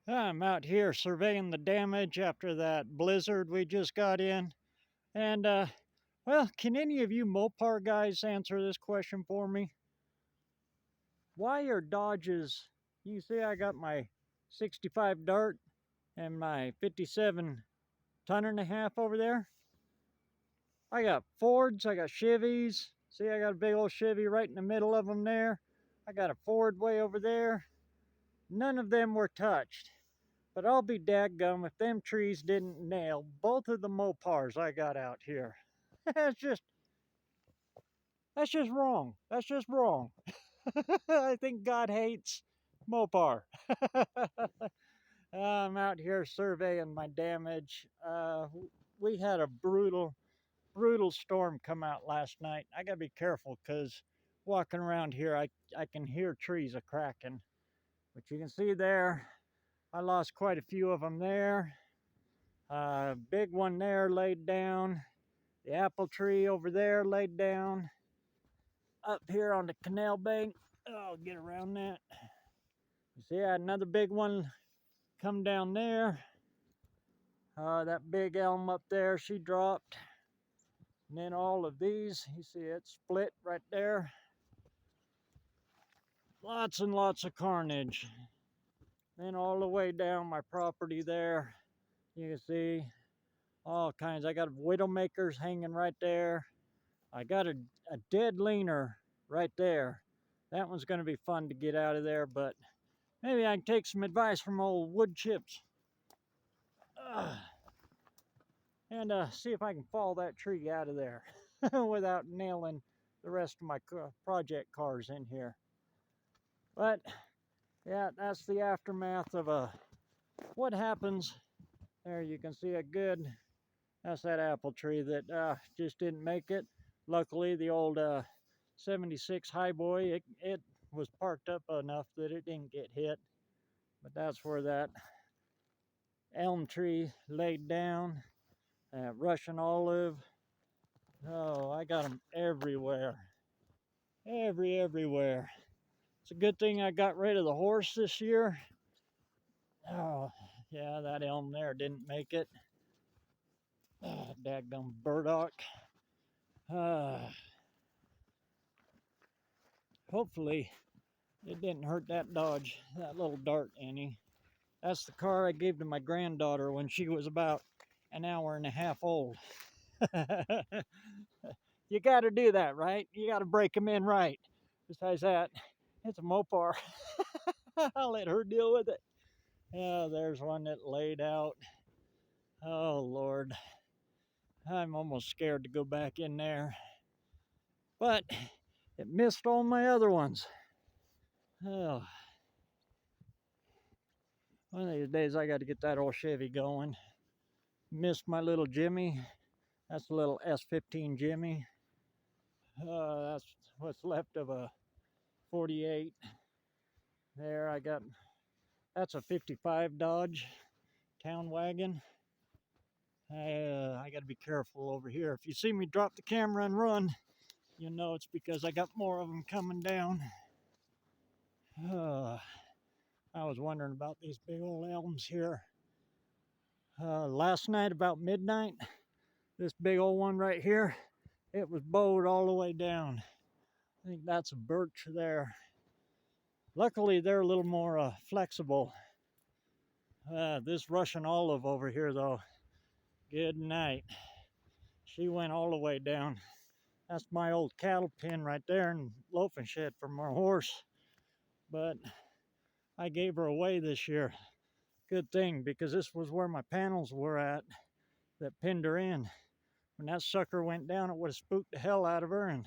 I'm out here surveying the damage after that blizzard we just got in. And, well, can any of you Mopar guys answer this question for me? Why are Dodges, you see I got my 65 Dart and my 57 tonner and a half over there. I got Fords, I got Chevys. See, I got a big old Chevy right in the middle of them there. I got a Ford way over there. None of them were touched. But I'll be dadgum if them trees didn't nail both of the Mopars I got out here. that's just wrong. That's just wrong. I think God hates Mopar. I'm out here surveying my damage. We had a brutal storm come out last night. I gotta be careful because walking around here, I can hear trees a cracking. But you can see there, I lost quite a few of them there. Big one there laid down. The apple tree over there laid down. Up here on the canal bank, I'll get around that. You see, I had another big one come down there. That big elm up there, she dropped. And then all of these, you see it split right there. Lots and lots of carnage. Then all the way down my property there, you can see all kinds. I got widowmakers hanging right there. I got a dead leaner right there. That one's going to be fun to get out of there, but maybe I can take some advice from old wood chips. And see if I can fall that tree out of there without nailing the rest of my project cars in here. But yeah, that's the aftermath of what happens. There you can see a good, that's that apple tree that just didn't make it. Luckily, the old 76 Highboy, it was parked up enough that it didn't get hit. But that's where that elm tree laid down. Russian olive. Oh, I got them everywhere. Everywhere. It's a good thing I got rid of the horse this year. Oh, yeah, that elm there didn't make it. Daggum burdock. Hopefully it didn't hurt that Dodge, that little Dart any. That's the car I gave to my granddaughter when she was about an hour and a half old. You got to do that, right? You got to break them in right. Besides that, it's a Mopar. I'll let her deal with it. Yeah, there's one that laid out. Oh, Lord. I'm almost scared to go back in there. But it missed all my other ones. Oh. One of these days I got to get that old Chevy going. Missed my little Jimmy. That's a little S15 Jimmy. That's what's left of a 48. There I got, that's a 55 Dodge town wagon. I got to be careful over here. If you see me drop the camera and run, you know it's because I got more of them coming down. I was wondering about these big old elms here. Last night about midnight, this big old one right here, it was bowed all the way down. I think that's a birch there. Luckily, they're a little more flexible. This Russian olive over here, though, good night. She went all the way down. That's my old cattle pen right there and loafing shed for my horse. But I gave her away this year. Good thing, because this was where my panels were at that pinned her in. When that sucker went down, it would have spooked the hell out of her, and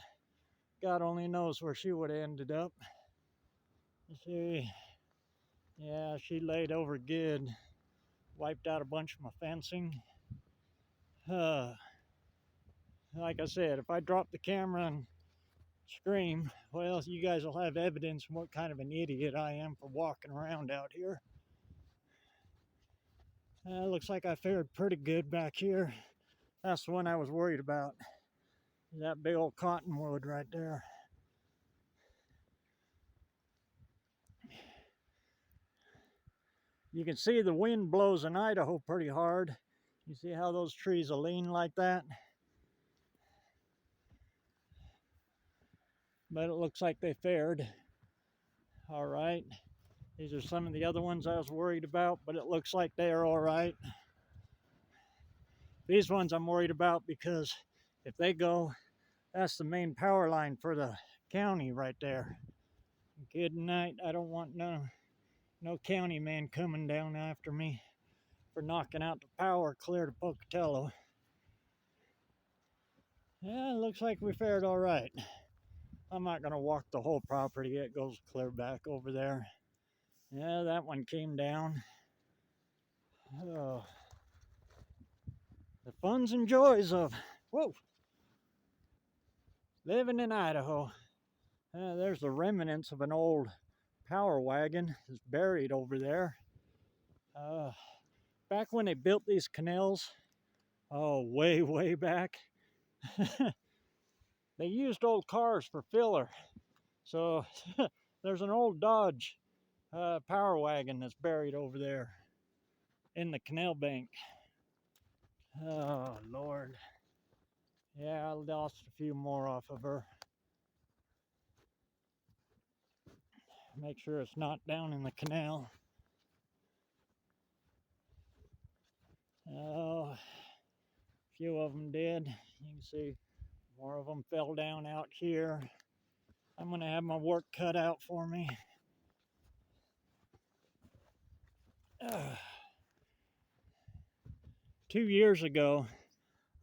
God only knows where she would have ended up. Yeah, she laid over good. Wiped out a bunch of my fencing. Like I said, if I drop the camera and scream, well, you guys will have evidence of what kind of an idiot I am for walking around out here. Looks like I fared pretty good back here. That's the one I was worried about. That big old cottonwood right there. You can see the wind blows in Idaho pretty hard. You see how those trees will lean like that? But it looks like they fared all right. These are some of the other ones I was worried about, but it looks like they are all right. These ones I'm worried about because if they go, that's the main power line for the county right there. Good night. I don't want no county man coming down after me for knocking out the power clear to Pocatello. Yeah, it looks like we fared all right. I'm not going to walk the whole property. It goes clear back over there. Yeah, that one came down. Oh, the funs and joys of, whoa, living in Idaho. There's the remnants of an old power wagon that's buried over there. Back when they built these canals, oh, way back, they used old cars for filler. So there's an old Dodge power wagon that's buried over there in the canal bank. Oh, Lord. Yeah, I lost a few more off of her. Make sure it's not down in the canal. Oh, a few of them did. You can see more of them fell down out here. I'm going to have my work cut out for me. 2 years ago,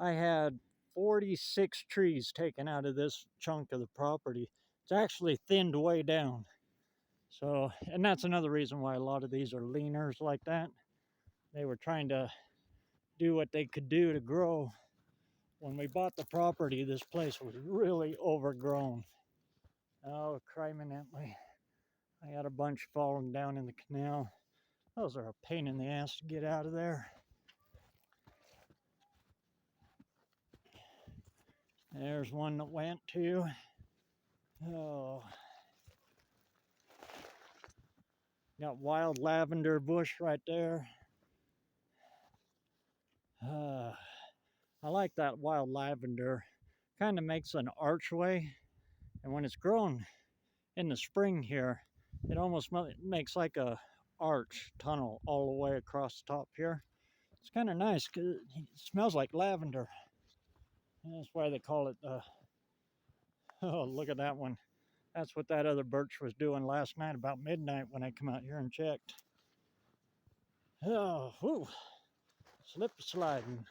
I had 46 trees taken out of this chunk of the property. It's actually thinned way down. So, and that's another reason why a lot of these are leaners like that. They were trying to do what they could do to grow. When we bought the property, this place was really overgrown. Oh, criminally. I got a bunch falling down in the canal. Those are a pain in the ass to get out of there. There's one that went too. Oh. Got wild lavender bush right there. I like that wild lavender. Kind of makes an archway. And when it's grown in the spring here, it almost makes like a arch tunnel all the way across the top here. It's kind of nice because it smells like lavender. And that's why they call it, oh, look at that one. That's what that other birch was doing last night about midnight when I come out here and checked. Oh, whew. Slip sliding.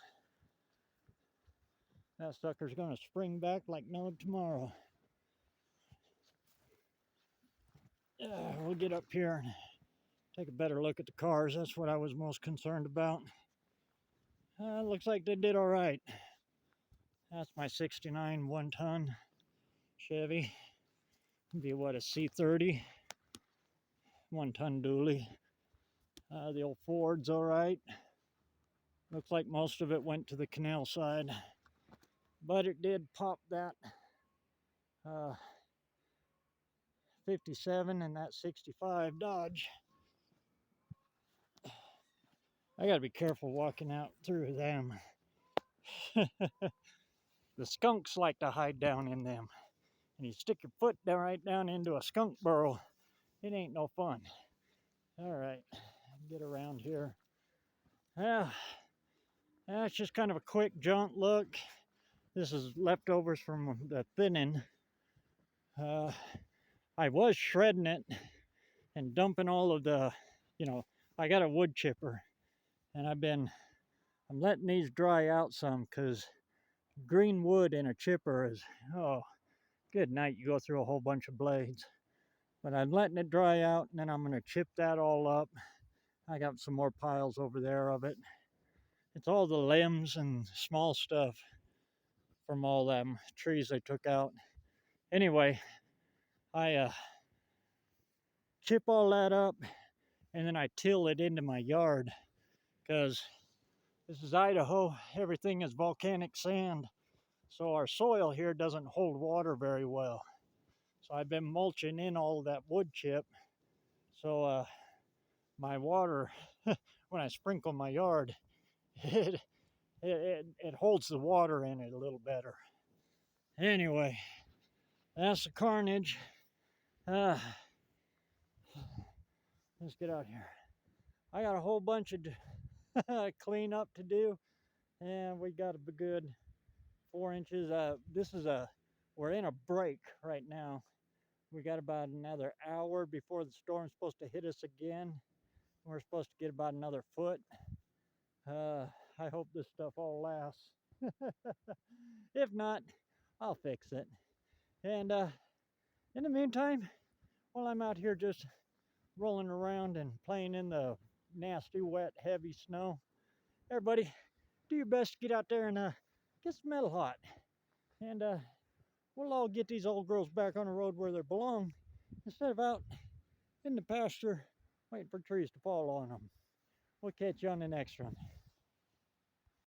That sucker's going to spring back like no tomorrow. We'll get up here and take a better look at the cars. That's what I was most concerned about. Looks like they did all right. That's my 69 one-ton Chevy. Be what, a C30 one-ton dually. The old Ford's all right. Looks like most of it went to the canal side, but it did pop that 57 and that 65 Dodge. I gotta be careful walking out through them. The skunks like to hide down in them. And you stick your foot right down into a skunk burrow, it ain't no fun. All right, get around here. Yeah, that's just kind of a quick jaunt look. This is leftovers from the thinning. I was shredding it and dumping all of the, I got a wood chipper and I'm letting these dry out some because green wood in a chipper is, oh, good night. You go through a whole bunch of blades. But I'm letting it dry out and then I'm going to chip that all up. I got some more piles over there of it. It's all the limbs and small stuff from all them trees they took out. Anyway, I chip all that up and then I till it into my yard because this is Idaho. Everything is volcanic sand. So our soil here doesn't hold water very well. So I've been mulching in all of that wood chip. So my water, when I sprinkle my yard, it, it holds the water in it a little better. Anyway, that's the carnage. Uh, let's get out here. I got a whole bunch of cleanup to do, and we got a good 4 inches. We're in a break right now. We got about another hour before the storm's supposed to hit us again. We're supposed to get about another foot. I hope this stuff all lasts. If not, I'll fix it. And in the meantime, while I'm out here just rolling around and playing in the nasty, wet, heavy snow, everybody, do your best to get out there and get some metal hot. And we'll all get these old girls back on the road where they belong instead of out in the pasture waiting for trees to fall on them. We'll catch you on the next one.